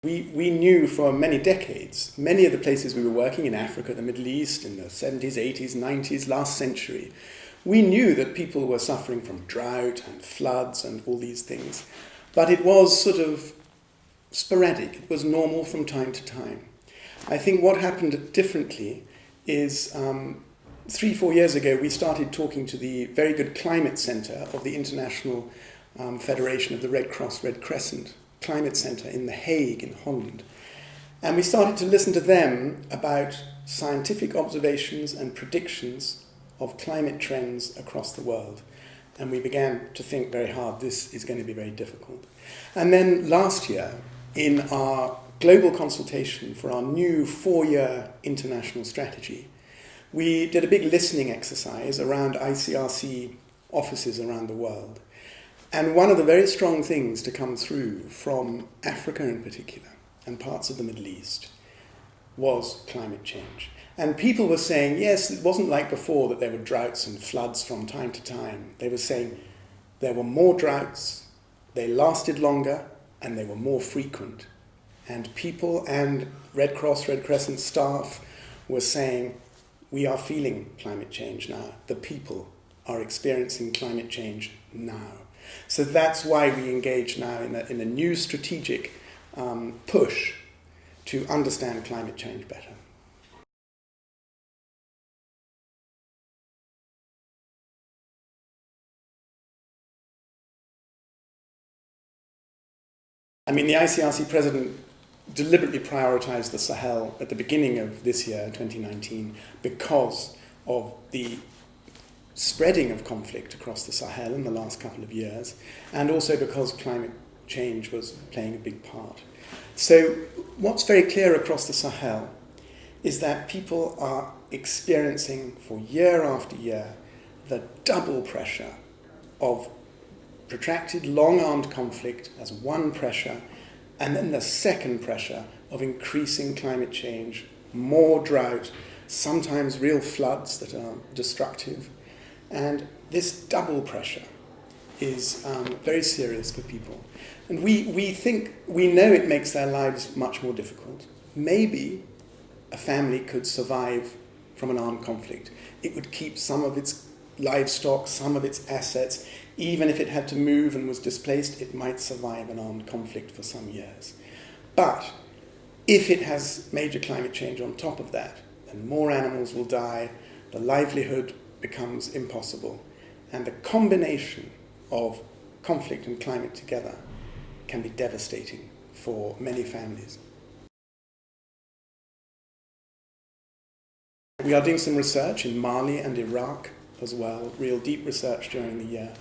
We knew for many decades, many of the places we were working in Africa, the Middle East, in the 70s, 80s, 90s, last century, we knew that people were suffering from drought and floods and all these things. But it was sort of sporadic. It was normal from time to time. I think what happened differently is 3-4 years ago, we started talking to the very good climate centre of the International Federation of the Red Cross, Red Crescent Climate Centre in The Hague in Holland. And we started to listen to them about scientific observations and predictions of climate trends across the world. And we began to think very hard, this is going to be very difficult. And then last year, in our global consultation for our new 4-year international strategy, we did a big listening exercise around ICRC offices around the world. And one of the very strong things to come through from Africa in particular, and parts of the Middle East, was climate change. And people were saying, yes, it wasn't like before that there were droughts and floods from time to time. They were saying there were more droughts, they lasted longer, and they were more frequent. And people and Red Cross, Red Crescent staff were saying, we are feeling climate change now. The people are experiencing climate change now. So that's why we engage now in a new strategic push to understand climate change better. I mean, the ICRC president deliberately prioritized the Sahel at the beginning of this year, 2019, because of the spreading of conflict across the Sahel in the last couple of years, and also because climate change was playing a big part. So what's very clear across the Sahel is that people are experiencing for year after year the double pressure of protracted long-armed conflict as one pressure, and then the second pressure of increasing climate change, more drought, sometimes real floods that are destructive. And this double pressure is very serious for people. And we know it makes their lives much more difficult. Maybe a family could survive from an armed conflict. It would keep some of its livestock, some of its assets. Even if it had to move and was displaced, it might survive an armed conflict for some years. But if it has major climate change on top of that, then more animals will die, the livelihood becomes impossible, and the combination of conflict and climate together can be devastating for many families. We are doing some research in Mali and Iraq as well, real deep research during the year.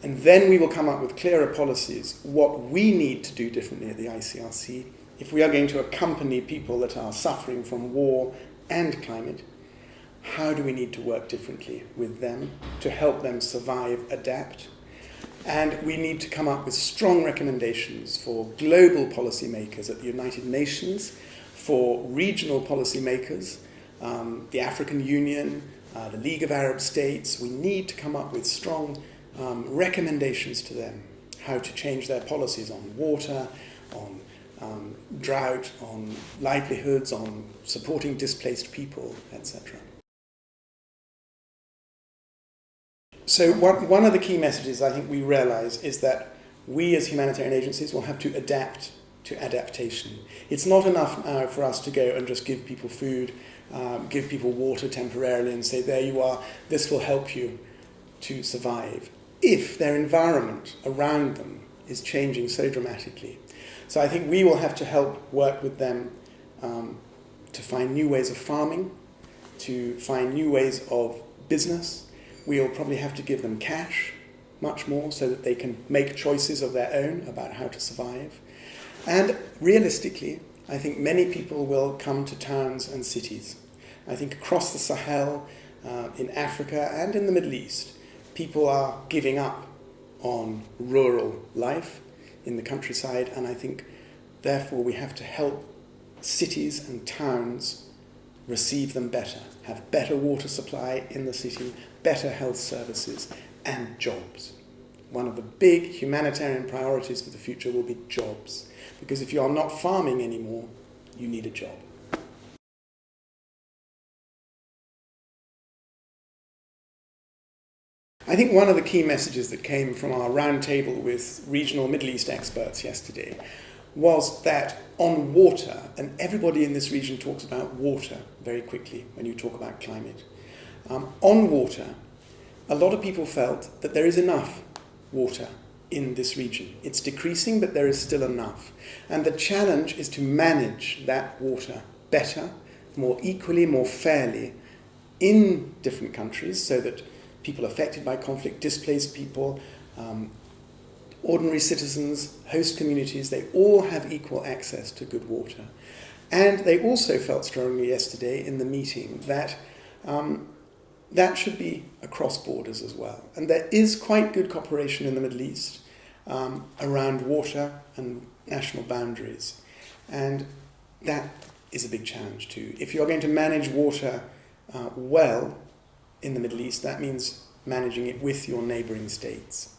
And then we will come up with clearer policies, what we need to do differently at the ICRC if we are going to accompany people that are suffering from war and climate. How do we need to work differently with them to help them survive, adapt? And we need to come up with strong recommendations for global policymakers at the United Nations, for regional policymakers, the African Union, the League of Arab States. We need to come up with strong recommendations to them, how to change their policies on water, on drought, on livelihoods, on supporting displaced people, etc. So one of the key messages I think we realize is that we as humanitarian agencies will have to adapt to adaptation. It's not enough now for us to go and just give people food, give people water temporarily and say, there you are, this will help you to survive, if their environment around them is changing so dramatically. So I think we will have to help work with them to find new ways of farming, to find new ways of business. We'll probably have to give them cash much more so that they can make choices of their own about how to survive. And realistically, I think many people will come to towns and cities. I think across the Sahel, in Africa and in the Middle East, people are giving up on rural life in the countryside, and I think therefore we have to help cities and towns receive them better, have better water supply in the city, better health services and jobs. one of the big humanitarian priorities for the future will be jobs. Because if you are not farming anymore, you need a job. I think one of the key messages that came from our roundtable with regional Middle East experts yesterday was that on water, and everybody in this region talks about water very quickly when you talk about climate, on water, a lot of people felt that there is enough water in this region. It's decreasing, but there is still enough. And the challenge is to manage that water better, more equally, more fairly in different countries so that people affected by conflict, displaced people, ordinary citizens, host communities, they all have equal access to good water. And they also felt strongly yesterday in the meeting that that should be across borders as well. And there is quite good cooperation in the Middle East around water and national boundaries. And that is a big challenge too. If you're going to manage water well in the Middle East, that means managing it with your neighbouring states.